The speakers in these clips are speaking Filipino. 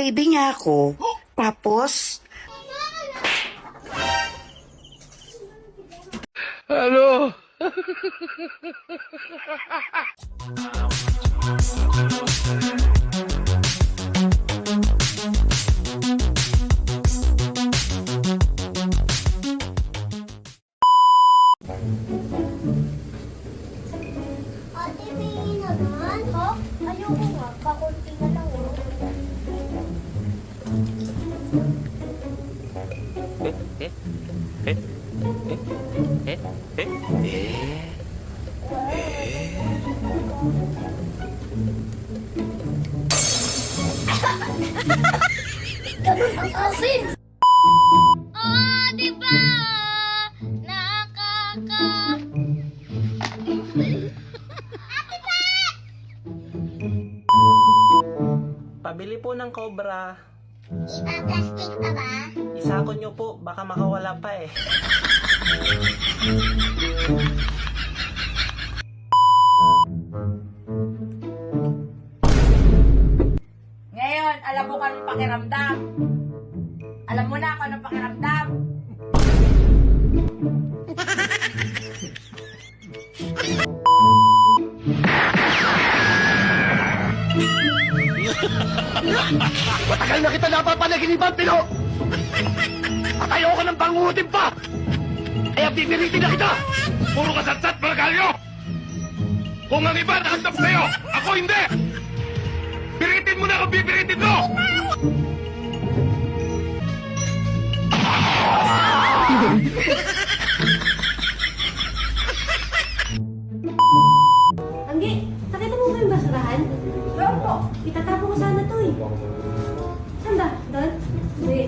baby niya ako. Tapos, Ano? Ate, may naman. Ha? Ayoko nga. Kakunti na lang. Ganun ang asin! Oh, di ba? Nakaka... Pabili po ng cobra. Ipa-plastic pa ba? Isakon nyo po, baka makawala pa eh. Ngayon, alam mo kung anong pakiramdam. Alam mo na kung anong pakiramdam. Matagal na kita napapanaginipan, Pino! At ayoko ng panguhutin pa! Kaya bibiritin na kita! Puro kasatsat, malagalyo! Kung ang iba nakasap sa'yo, ako hindi! Biritin mo na ako, bibiritin mo! Anggi, nakita mo ba yung basurahan? Opo. Itatapo ko sana to eh. Saan ba? Doon? Hindi.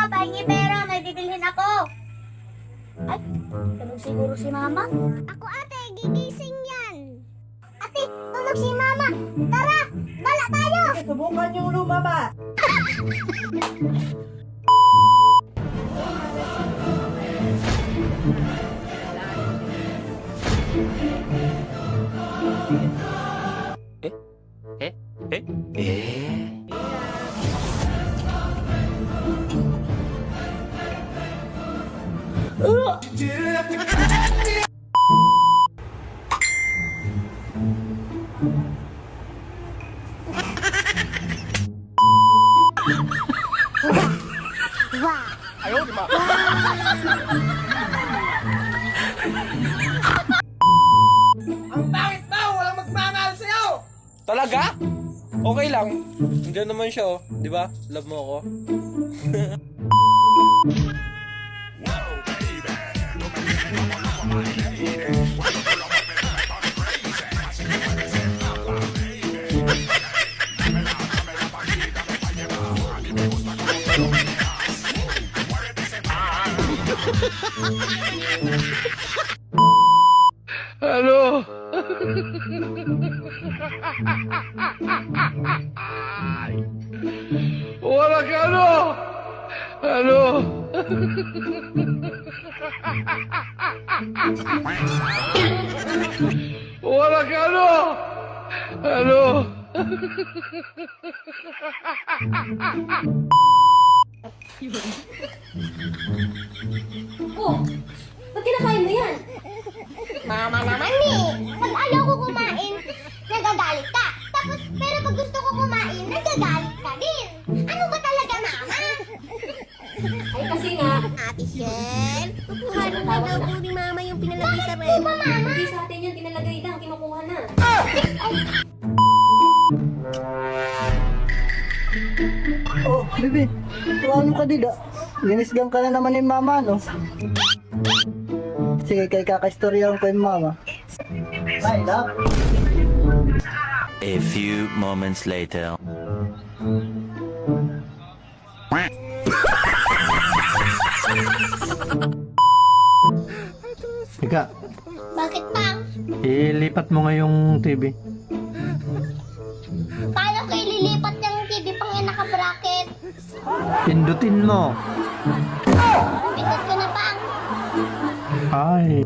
Pahingi pera. May bibilhin ako. Ay, tulog siguro si mama. Ako ate, gigising yan. Ate, tulog si mama. Tara, bala tayo. Subukan yung lumaba. Ang pangit daw! Walang magmamahal sa'yo! Talaga? Okay lang. Nandiyan naman siya, oh. Di ba? Love mo ako. Ano? Wala ka ano? Ano? Wala ka ano? Ano? Oh, ba't kinakain mo yan? Mama naman eh. Pag ayaw ko kumain, nagagalit ka. Tapos, pero pag gusto ko kumain, nagagalit ka din. Ano ba talaga, mama? Ay, kasi nga, Ate Shell, kukuhanin na daw po ni mama yung pinalagay sa rep. Mama? hindi sa atin yan, pinalagay lang, kinukuha na. Oh, bibi. Tuwano ka dida. Linisgang ka na naman ni mama, no? Sige, kay kakaistoryahan ko yung mama. Bye, love. A few moments later. Ika, Bakit, Pang? ilipat mo nga yung TV. Pindutin mo. Pindot ko na bang? Ay.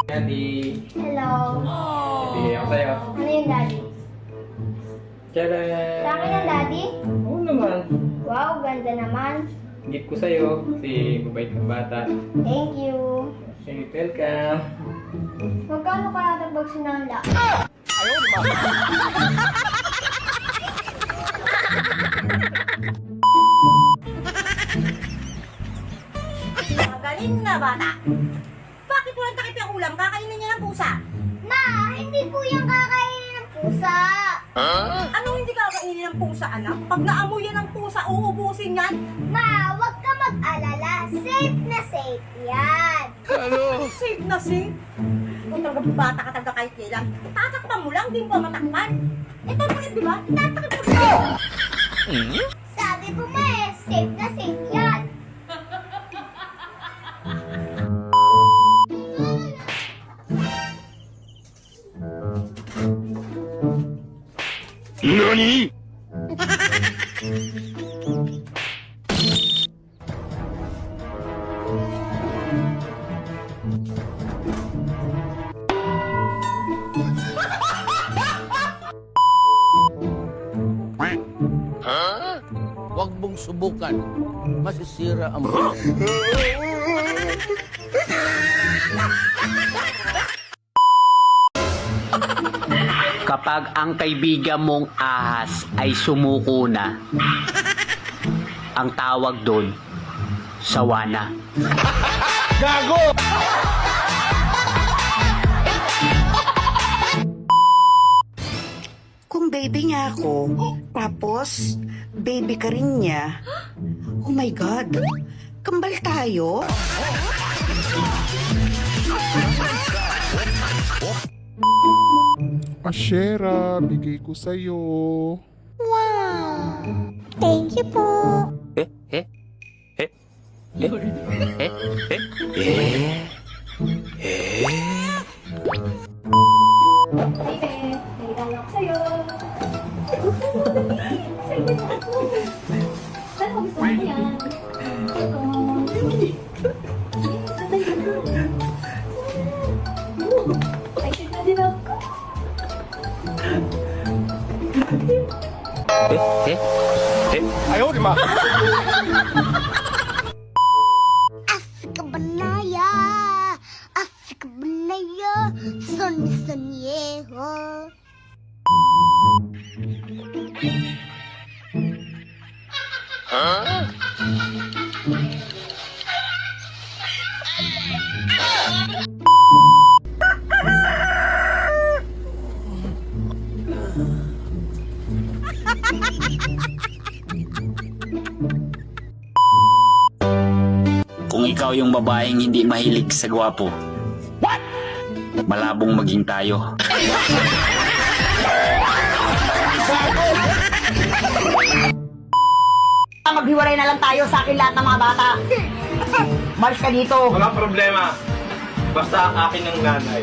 Daddy. Hello. Bigay ako sa'yo. Ano yung daddy? Tcharan! Sa akin yung daddy? Oo naman. Wow, ganda naman. Gift ko sa'yo. Kasi mabait kang bata. Thank you. Okay, welcome. Magkano kaya tagbag sinangla? Magaling na bata. Bakit walang takip yung ulam? Kakainin niya ng pusa. Ma, hindi po yung kakainin ng pusa. Anong hindi kakainin ng pusa, anak? Pag naamoy yan ng pusa, uubusin yan. Ma, wag ka mag-alala. Safe na safe yan. Safe na safe. Kung talaga bata ka talaga kahit kailan, tatakpan mo lang, di mo ba matakpan? Ito naman, di ba? Tatakpan mo lang. Sabi po ma eh, safe na safe yan. NANI?! Huwag mong subukan. Masisira ang buhay. Kapag ang kaibigan mong ahas ay sumuko na, ang tawag doon, sawana. Kung baby niya ako, tapos baby ka rin niya. Oh my God, kambal tayo? Ashera, bigay ko sa'yo. Thank you po. Baby, nagigala ako sa'yo. Saan mo gusto mo yan? Excited na din ako. Afrika Banaya, Afrika Banaya, Sonny Sonyeho. Kung ikaw yung babaeng hindi mahilig sa gwapo, malabong maging tayo. Maghiwalay na lang tayo sa akin lahat ng mga bata. Malis ka dito. Walang problema. Basta akin ng nanay.